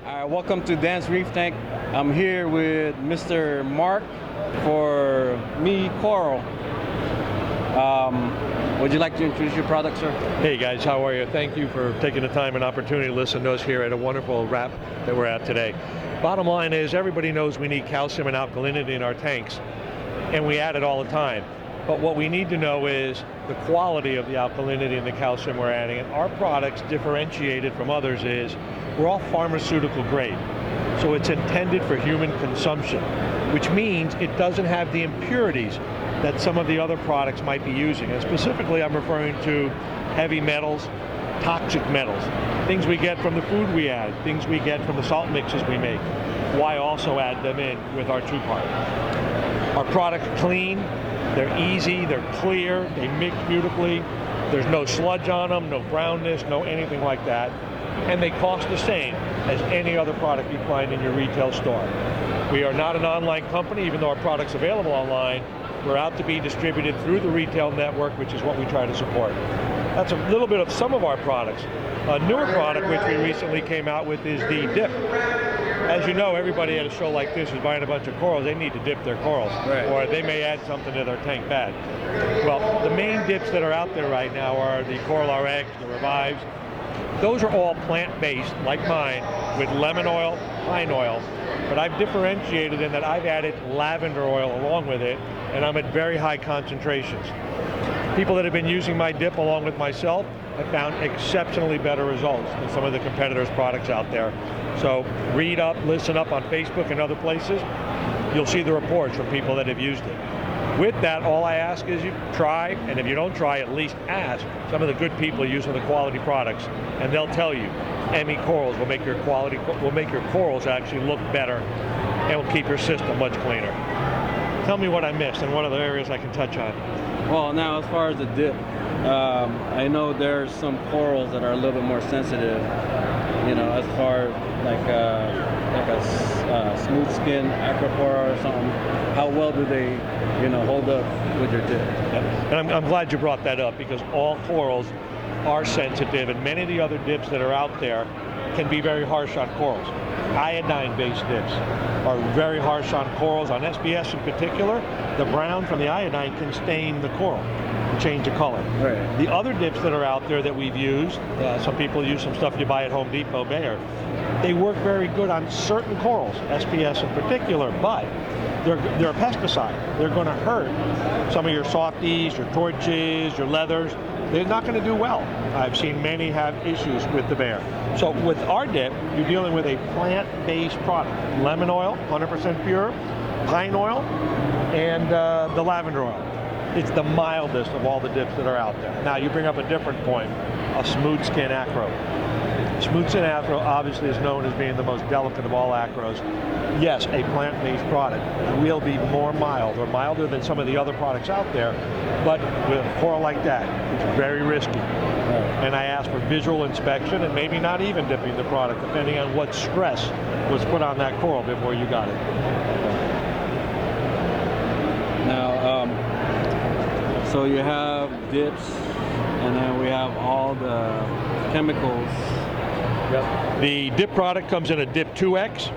Welcome to Dan's Reef Tank. I'm here with Mr. Mark for Me Coral. Would you like to introduce your product, sir? Hey guys, how are you? Thank you for taking the time and opportunity to listen to us here at a wonderful wrap that we're at today. Bottom line is, everybody knows we need calcium and alkalinity in our tanks, and we add it all the time. But what we need to know is the quality of the alkalinity and the calcium we're adding. And our products, differentiated from others, is we're all pharmaceutical grade. So it's intended for human consumption, which means it doesn't have the impurities that some of the other products might be using. And specifically, I'm referring to heavy metals, toxic metals, things we get from the food we add, things we get from the salt mixes we make. Why also add them in with our two-part? Our products are clean, they're easy, they're clear, they mix beautifully. There's no sludge on them, no brownness, no anything like that. And they cost the same as any other product you find in your retail store. We are not an online company, even though our product's available online. We're out to be distributed through the retail network, which is what we try to support. That's a little bit of some of our products. A newer product which we recently came out with is the dip. As you know, everybody at a show like this is buying a bunch of corals. They need to dip their corals, right, or they may add something to their tank bed. Well, the main dips that are out there right now are the Coral RX, the Revives. Those are all plant-based, like mine, with lemon oil, pine oil. But I've differentiated in that I've added lavender oil along with it, and I'm at very high concentrations. People that have been using my dip along with myself have found exceptionally better results than some of the competitors' products out there. So read up, listen up on Facebook and other places. You'll see the reports from people that have used it. With that, all I ask is you try, and if you don't try, at least ask some of the good people using the quality products, and they'll tell you, ME Corals will make your corals actually look better, and will keep your system much cleaner. Tell me what I missed and what other areas I can touch on. Well, now as far as the dip, I know there's some corals that are a little bit more sensitive, you know, as far as like a smooth skin acropora or something. How well do they, you know, hold up with your dip? Yep. And I'm glad you brought that up, because all corals are sensitive, and many of the other dips that are out there can be very harsh on corals. Iodine-based dips are very harsh on corals. On SBS in particular, the brown from the iodine can stain the coral and change the color. Right. The other dips that are out there that we've used, some people use some stuff you buy at Home Depot, Bayer, they work very good on certain corals, SPS in particular, but they're a pesticide. They're going to hurt some of your softies, your torches, your leathers. They're not going to do well. I've seen many have issues with the Bayer. So with our dip, you're dealing with a plant-based product. Lemon oil, 100% pure, pine oil, and the lavender oil. It's the mildest of all the dips that are out there. Now you bring up a different point, a smooth skin acro. Smooth skin acro obviously is known as being the most delicate of all acros. Yes, a plant-based product will be more mild, or milder than some of the other products out there, but with a coral like that, it's very risky. Right. And I ask for visual inspection, and maybe not even dipping the product, depending on what stress was put on that coral before you got it. Now, so you have dips, and then we have all the chemicals. Yep. The dip product comes in a dip 2X,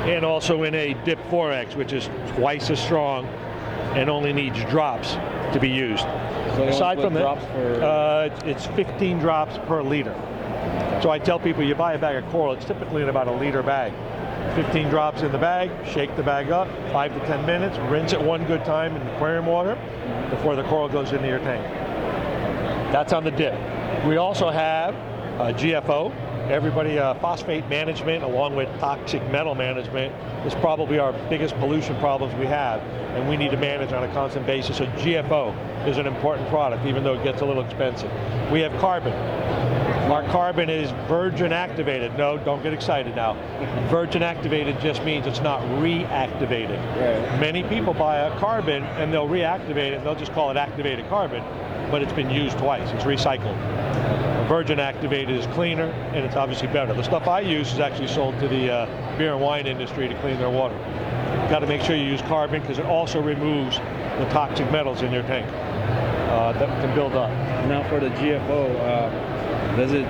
and also in a dip 4X, which is twice as strong and only needs drops to be used. So aside from drops that, it's 15 drops per liter. So I tell people, you buy a bag of coral, it's typically in about a liter bag. 15 drops in the bag, shake the bag up, 5 to 10 minutes, rinse it one good time in aquarium water before the coral goes into your tank. That's on the dip. We also have GFO. Everybody, phosphate management along with toxic metal management is probably our biggest pollution problems we have, and we need to manage on a constant basis. So GFO is an important product, even though it gets a little expensive. We have carbon. Our carbon is virgin activated. No, don't get excited now. Virgin activated just means it's not reactivated. Right. Many people buy a carbon and they'll reactivate it, and they'll just call it activated carbon, but it's been used twice. It's recycled. Virgin activated is cleaner, and it's obviously better. The stuff I use is actually sold to the beer and wine industry to clean their water. You've got to make sure you use carbon, because it also removes the toxic metals in your tank that can build up. Now for the GFO, does it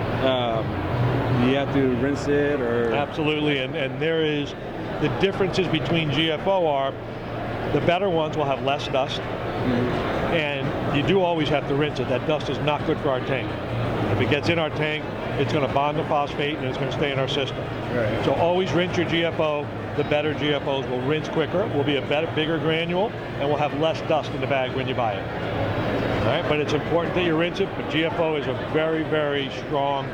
Do you have to rinse it or? Absolutely, and there is, the differences between GFO are, the better ones will have less dust, and you do always have to rinse it. That dust is not good for our tank. If it gets in our tank, it's going to bond to phosphate and it's going to stay in our system. Right. So always rinse your GFO. The better GFOs will rinse quicker, will be a better, bigger granule, and will have less dust in the bag when you buy it. All right, but it's important that you rinse it, but GFO is a very, very strong,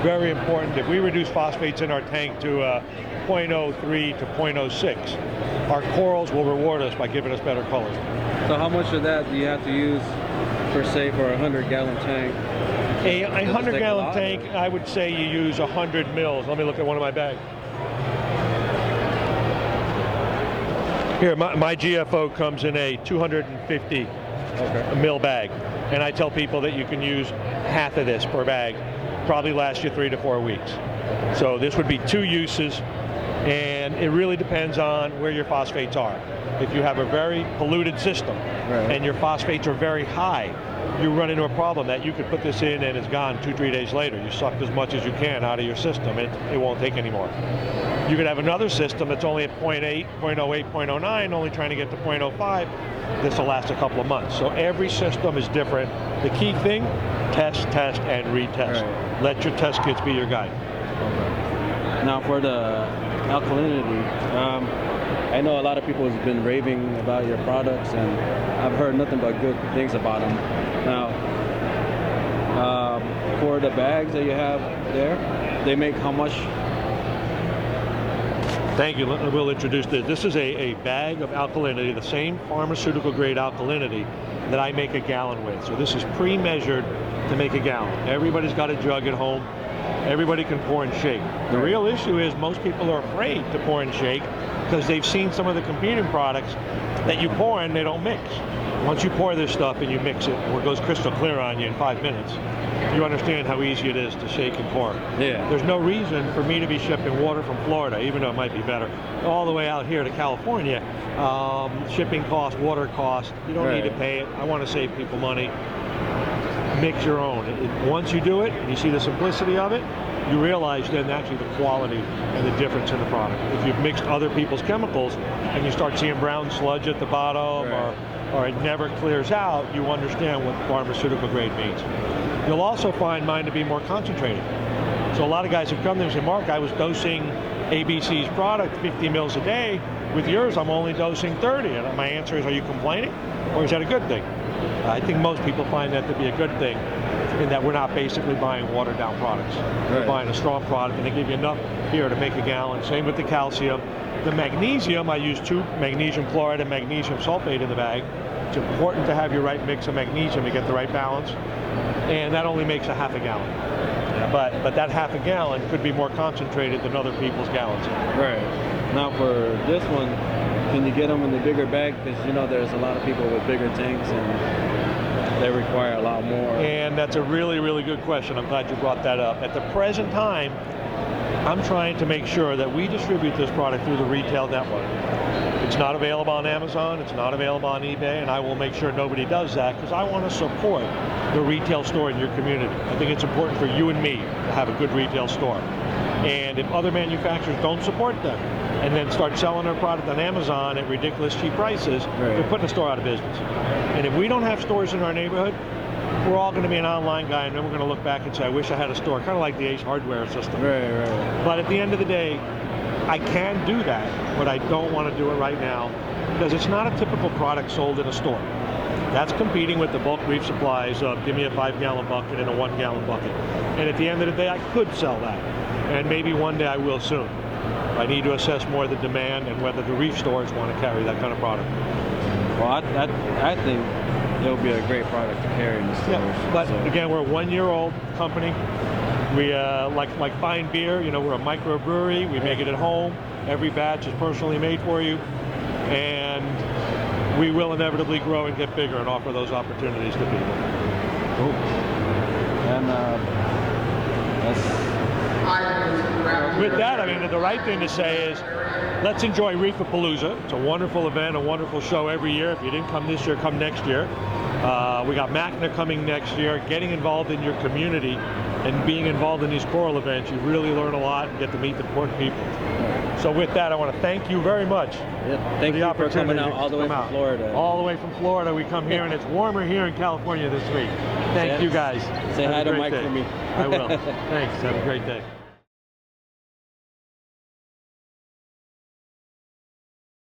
very important. If we reduce phosphates in our tank to 0.03 to 0.06, our corals will reward us by giving us better colors. So how much of that do you have to use, per se, for a 100-gallon tank? A 100-gallon tank, I would say you use 100 mils. Let me look at one of my bags. Here, my GFO comes in a 250 mil bag, and I tell people that you can use half of this per bag, probably lasts you 3 to 4 weeks. So this would be 2 uses, and it really depends on where your phosphates are. If you have a very polluted system and your phosphates are very high, you run into a problem that you could put this in and it's gone 2-3 days later. You sucked as much as you can out of your system and it won't take anymore. You could have another system that's only at 0.8, 0.08, 0.09, only trying to get to 0.05. This will last a couple of months. So every system is different. The key thing, test, and retest. Right. Let your test kits be your guide. Now for the alkalinity, I know a lot of people have been raving about your products, and I've heard nothing but good things about them. Now, for the bags that you have there, they make how much? Thank you. We'll introduce this. This is a bag of alkalinity, the same pharmaceutical grade alkalinity that I make a gallon with. So this is pre-measured to make a gallon. Everybody's got a jug at home. Everybody can pour and shake. The real issue is most people are afraid to pour and shake because they've seen some of the competing products that you pour in, they don't mix. Once you pour this stuff and you mix it, it goes crystal clear on you in 5 minutes. You understand how easy it is to shake and pour. Yeah. There's no reason for me to be shipping water from Florida, even though it might be better, all the way out here to California. Shipping cost, water cost, you don't need to pay it. I want to save people money. Mix your own. Once you do it, and you see the simplicity of it, you realize then actually the quality and the difference in the product. If you've mixed other people's chemicals and you start seeing brown sludge at the bottom or it never clears out, you understand what pharmaceutical grade means. You'll also find mine to be more concentrated. So a lot of guys have come there and say, Mark, I was dosing ABC's product 50 mils a day. With yours, I'm only dosing 30. And my answer is, are you complaining? Or is that a good thing? I think most people find that to be a good thing, in that we're not basically buying watered down products. We're buying a strong product and they give you enough here to make a gallon. Same with the calcium. The magnesium, I use 2 magnesium chloride and magnesium sulfate in the bag. It's important to have your right mix of magnesium to get the right balance. And that only makes a half a gallon. But that half a gallon could be more concentrated than other people's gallons. Right. Now for this one, can you get them in the bigger bag? Because you know there's a lot of people with bigger tanks and they require a lot more. And that's a really, really good question. I'm glad you brought that up. At the present time, I'm trying to make sure that we distribute this product through the retail network. It's not available on Amazon, it's not available on eBay, and I will make sure nobody does that because I want to support the retail store in your community. I think it's important for you and me to have a good retail store. And if other manufacturers don't support them and then start selling their product on Amazon at ridiculous cheap prices, they're putting the store out of business. And if we don't have stores in our neighborhood, we're all going to be an online guy, and then we're going to look back and say, I wish I had a store, kind of like the Ace Hardware system. But at the end of the day, I can do that, but I don't want to do it right now because it's not a typical product sold in a store. That's competing with the bulk reef supplies of give me a 5-gallon bucket and a 1-gallon bucket. And at the end of the day, I could sell that. And maybe one day I will soon. I need to assess more of the demand and whether the reef stores want to carry that kind of product. Well, I think it'll be a great product to carry in the stores. Yeah, but again, we're a 1-year-old company. We like fine beer, you know, we're a microbrewery. We make it at home. Every batch is personally made for you. And we will inevitably grow and get bigger and offer those opportunities to people. Cool. And that's With that, I mean, the right thing to say is, let's enjoy Reefapalooza. It's a wonderful event, a wonderful show every year. If you didn't come this year, come next year. We got MACNA coming next year. Getting involved in your community and being involved in these coral events, you really learn a lot and get to meet the important people. So with that, I want to thank you very much. Yeah, thank you for coming out all the way from Florida. All the way from Florida, we come here, and it's warmer here in California this week. Thank you guys. Say hi to Mike for me. I will. Thanks. Have a great day.